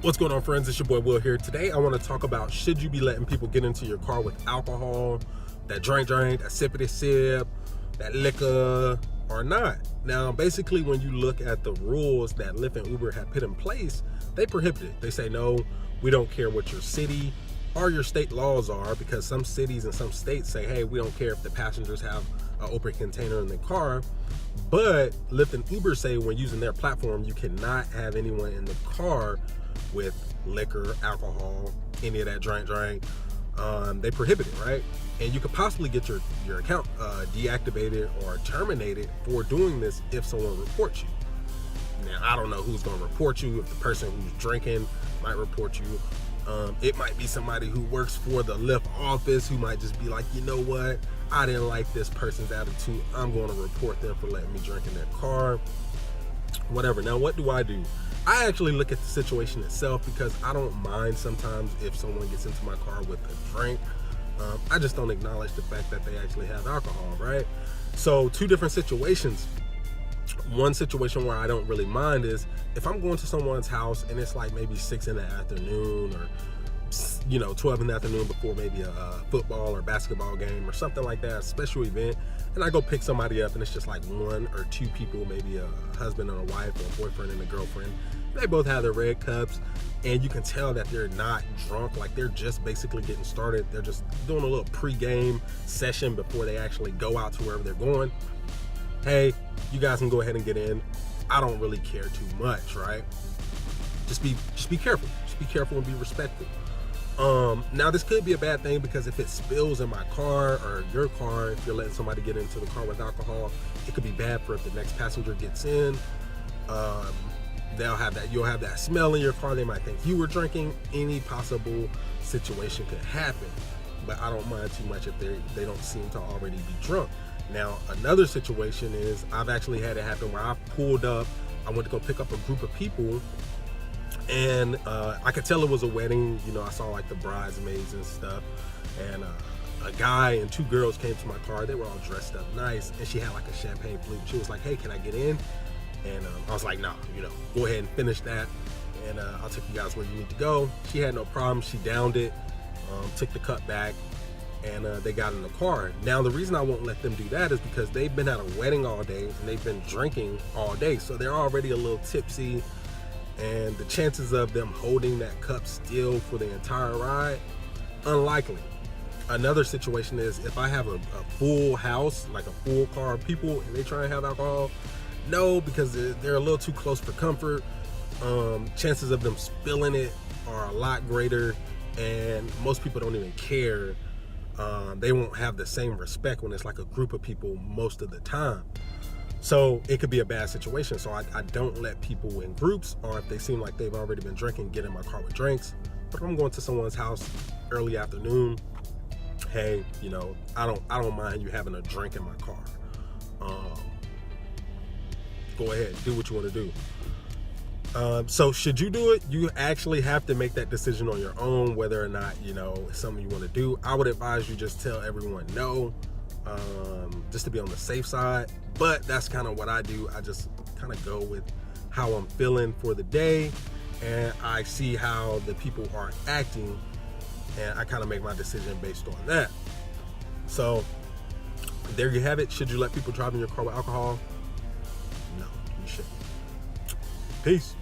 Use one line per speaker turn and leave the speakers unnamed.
What's going on, friends? It's your boy Will here. Today I want to talk about, should you be letting people get into your car with alcohol, that drink, that sippity sip, that liquor, or not? Now, basically, when you look at the rules that Lyft and Uber have put in place, they prohibit it. They say, no, we don't care what your city or your state laws are, because some cities and some states say, hey, we don't care if the passengers have an open container in the car. But Lyft and Uber say when using their platform, you cannot have anyone in the car with liquor, alcohol, any of that drink. They prohibit it, right? And you could possibly get your account deactivated or terminated for doing this if someone reports you. Now, I don't know who's going to report you. If the person who's drinking might report you, it might be somebody who works for the Lyft office who might just be like, you know what, I didn't like this person's attitude, I'm going to report them for letting me drink in their car, whatever. Now, what do? I actually look at the situation itself, because I don't mind sometimes if someone gets into my car with a drink. I just don't acknowledge the fact that they actually have alcohol, right? So two different situations. One situation where I don't really mind is if I'm going to someone's house and it's like maybe 6 in the afternoon, or 12 in the afternoon before maybe a football or basketball game or something like that, a special event, and I go pick somebody up and it's just like 1 or 2 people, maybe a husband and a wife, or a boyfriend and a girlfriend. They both have their red cups, and you can tell that they're not drunk, like they're just basically getting started. They're just doing a little pre-game session before they actually go out to wherever they're going. Hey, you guys can go ahead and get in. I don't really care too much, right? Just be careful. Just be careful and be respectful. Now, this could be a bad thing, because if it spills in my car or your car, if you're letting somebody get into the car with alcohol, it could be bad for if the next passenger gets in. You'll have that smell in your car. They might think you were drinking. Any possible situation could happen, but I don't mind too much if they don't seem to already be drunk. Now, another situation is, I've actually had it happen where I pulled up, I went to go pick up a group of people, and I could tell it was a wedding. I saw like the bridesmaids and stuff, and a guy and 2 girls came to my car. They were all dressed up nice, and she had like a champagne flute. She was like, hey, can I get in? And I was like, nah, go ahead and finish that, and I'll take you guys where you need to go. She had no problem. She downed it, took the cup back, and they got in the car. Now, the reason I won't let them do that is because they've been at a wedding all day, and they've been drinking all day, so they're already a little tipsy, and the chances of them holding that cup still for the entire ride, unlikely. Another situation is if I have a full house, like a full car of people, and they try and have alcohol, no, because they're a little too close for comfort. Chances of them spilling it are a lot greater, and most people don't even care. They won't have the same respect when it's like a group of people most of the time. So it could be a bad situation. So I don't let people in groups, or if they seem like they've already been drinking, get in my car with drinks. But if I'm going to someone's house early afternoon, hey, I don't mind you having a drink in my car. Go ahead, do what you want to do. So should you do it? You actually have to make that decision on your own, whether or not, it's something you want to do. I would advise you just tell everyone no, just to be on the safe side. But that's kind of what I do. I just kind of go with how I'm feeling for the day, and I see how the people are acting, and I kind of make my decision based on that. So there you have it. Should you let people drive in your car with alcohol? No, you shouldn't. Peace.